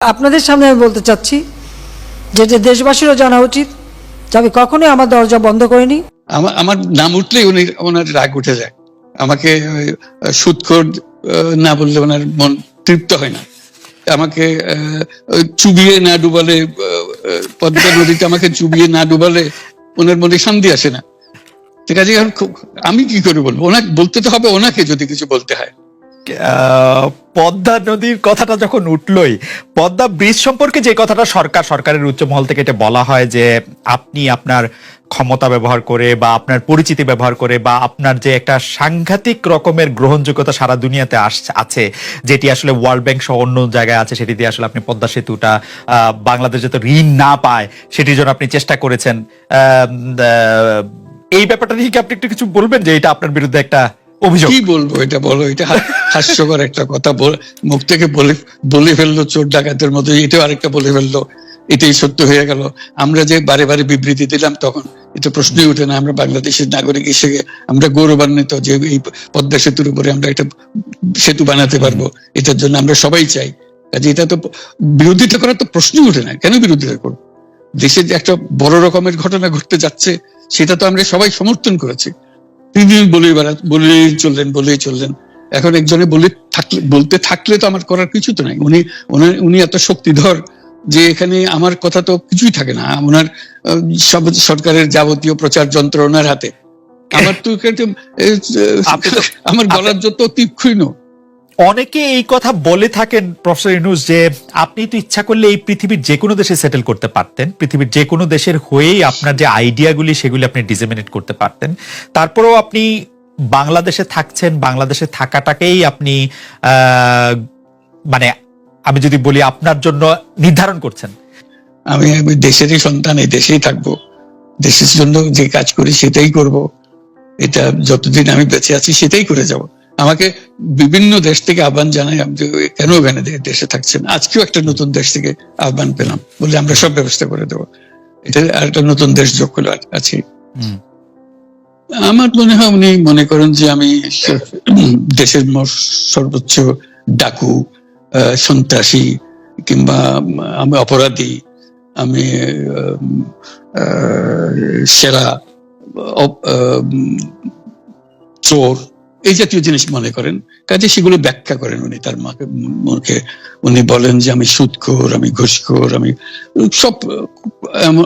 আপনাদের সামনে আমি বলতে চাচ্ছি যে দেশবাসীরও জানা উচিত যে আমি কখনোই আমার দরজা বন্ধ করিনি। আমার নাম উঠলেই ওনার রাগ উঠে যায়। আমাকে সুদখোর না বললে ওনার মন তৃপ্ত হয় না। আমাকে চুবিয়ে না ডুবালে, পদ্মা নদীতে আমাকে চুবিয়ে না ডুবালে ওনার মনে শান্তি আসে না। ঠিক আছে, আমি কি করে বলবো? ওনাকে বলতে তো হবে, ওনাকে যদি কিছু বলতে হয়। পদ্মা নদীর কথাটা যখন উঠলই, পদ্মা ব্রিজ সম্পর্কে যে কথাটা সরকারের উচ্চ মহল থেকে এটা বলা হয় যে আপনি আপনার ক্ষমতা ব্যবহার করে বা আপনার পরিচিতি ব্যবহার করে বা আপনার যে একটা সাংঘাতিক রকমের গ্রহণযোগ্যতা সারা দুনিয়াতে আছে, যেটি আসলে ওয়ার্ল্ড ব্যাংক সহ অন্য জায়গায় আছে, সেটি দিয়ে আসলে আপনি পদ্মা সেতুটা বাংলাদেশ যাতে ঋণ না পায় সেটির জন্য আপনি চেষ্টা করেছেন। এই ব্যাপারটা নিয়ে কি আপনি একটু কিছু বলবেন যে এটা আপনার বিরুদ্ধে একটা অভিযোগ? কি বলবো, এটা বলো, এটা হাস্যকর একটা কথা মুখ থেকে বলে ফেললো চোর ডাকাতের মতো, এটাও আরেকটা বলে ফেললো, এটাই সত্য হয়ে গেল। আমরা যে বারে বারে বিবৃতি দিলাম তখন এটা প্রশ্নই উঠে না। আমরা বাংলাদেশের নাগরিক হিসেবে আমরা গৌরবান্বিত যে এই পদ্মা সেতুর উপরে আমরা একটা সেতু বানাতে পারবো, এটার জন্য আমরা সবাই চাই। কাজে এটা তো বিরোধিতা করার তো প্রশ্নই উঠে না। কেন বিরোধিতা করবো? দেশে যে একটা বড় রকমের ঘটনা ঘটতে যাচ্ছে সেটা তো আমরা সবাই সমর্থন করেছি। তিনি বলেই চললেন। এখন একজনে বলতে থাকলে তো আমার করার কিছু তো নাই। উনি এত শক্তিধর যে এখানে আমার কথা তো কিছুই থাকে না। ওনার সব সরকারের যাবতীয় প্রচার যন্ত্র ওনার হাতে। আমার তো আমার গলার যত তীক্ষ্ণ। অনেকে এই কথা বলে থাকেন প্রফেসর ইউনূস যে আপনি তো ইচ্ছা করলে এই পৃথিবীর যে কোনো দেশে সেটেল করতে পারতেন, পৃথিবীর যে কোনো দেশের হয়েই আপনার যে আইডিয়াগুলি সেগুলি আপনি ডিসেমিনেট করতে পারতেন, তারপরেও আপনি বাংলাদেশে থাকছেন, বাংলাদেশে থাকাটাকেই আপনি মানে আমি যদি বলি আপনার জন্য নির্ধারণ করছেন। আমি দেশেরই সন্তান, এই দেশেই থাকবো, দেশের জন্য যে কাজ করি সেটাই করব। এটা যতদিন আমি বেঁচে আছি সেটাই করে যাব। আমাকে বিভিন্ন দেশ থেকে আহ্বান জানাই, আমি কেন ওখানে দেশে থাকছেন। আজকেও একটা নতুন দেশ থেকে আহ্বান পেলাম, বলে আমরা সব ব্যবস্থা করে দেবো। এটা আর একটা নতুন দেশ যোগ করে আছে। আমার মনে হয় উনি মনে করেন যে আমি দেশের সর্বোচ্চ ডাকু, সন্ত্রাসী, কিংবা আমি অপরাধী, আমি সেরা চোর, এই জাতীয় জিনিস মনে করেন। কাজে সেগুলো ব্যাখ্যা করেন উনি তার মুখে। উনি বলেন যে আমি সুদখোর, আমি ঘুষখোর, আমি সব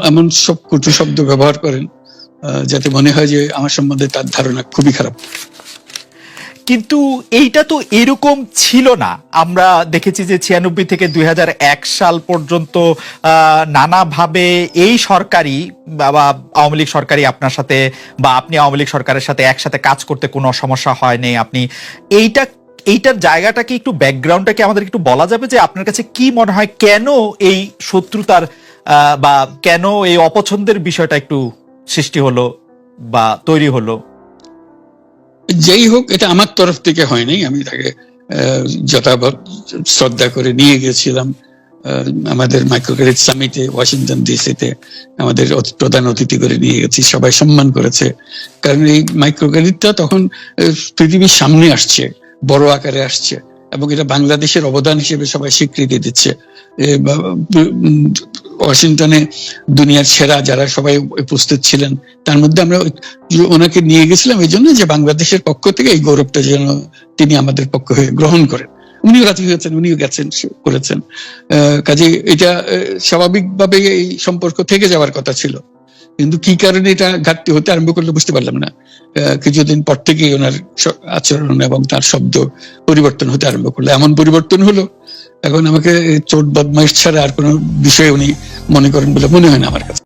এমন সব কটু শব্দ ব্যবহার করেন যাতে মনে হয় যে আমার সম্বন্ধে তার ধারণা খুবই খারাপ। কিন্তু এইটা তো এরকম ছিল না। আমরা দেখেছি যে 96 থেকে 2001 সাল পর্যন্ত নানাভাবে এই সরকারি বা আওয়ামী লীগ সরকারি আপনার সাথে বা আপনি আওয়ামী লীগ সরকারের সাথে একসাথে কাজ করতে কোনো সমস্যা হয়নি। আপনি এইটার জায়গাটাকে একটু ব্যাকগ্রাউন্ডটাকে আমাদের একটু বলা যাবে যে আপনার কাছে কি মনে হয় কেন এই শত্রুতার বা কেন এই অপছন্দের বিষয়টা একটু সৃষ্টি হলো বা তৈরি হলো? যেই হোক, এটা আমার তরফ থেকে হয়নি। আমি তাকে যথাযথ শ্রদ্ধা করে নিয়ে গেছিলাম আমাদের মাইক্রোক্রেডিট সামিটে ওয়াশিংটন ডিসিতে। আমাদের প্রধান অতিথি করে নিয়ে গেছি, সবাই সম্মান করেছে। কারণ এই মাইক্রোক্রেডিটটা তখন পৃথিবীর সামনে আসছে, বড় আকারে আসছে, এবং এটা বাংলাদেশের অবদান হিসেবে সবাই স্বীকৃতি দিচ্ছে। ওয়াশিংটনে দুনিয়ার সেরা যারা সবাই উপস্থিত ছিলেন, তার মধ্যে আমরা ওনাকে নিয়ে গেছিলাম এই জন্য যে বাংলাদেশের পক্ষ থেকে এই গৌরবটা যেন তিনি আমাদের পক্ষ হয়ে গ্রহণ করেন। উনিও রাজি হয়েছেন, উনিও গেছেন, করেছেন। কাজে এটা স্বাভাবিকভাবে এই সম্পর্ক থেকে যাওয়ার কথা ছিল, কিন্তু কি কারণে এটা ঘাটতি হতে আরম্ভ করলো বুঝতে পারলাম না। কিছুদিন পর থেকেই ওনার আচরণ এবং তার শব্দ পরিবর্তন হতে আরম্ভ করলো। এমন পরিবর্তন হলো এখন আমাকে চোট বদমাইশ ছাড়া আর কোনো বিষয়ে উনি মনে করেন বলে মনে হয় না আমার কাছে।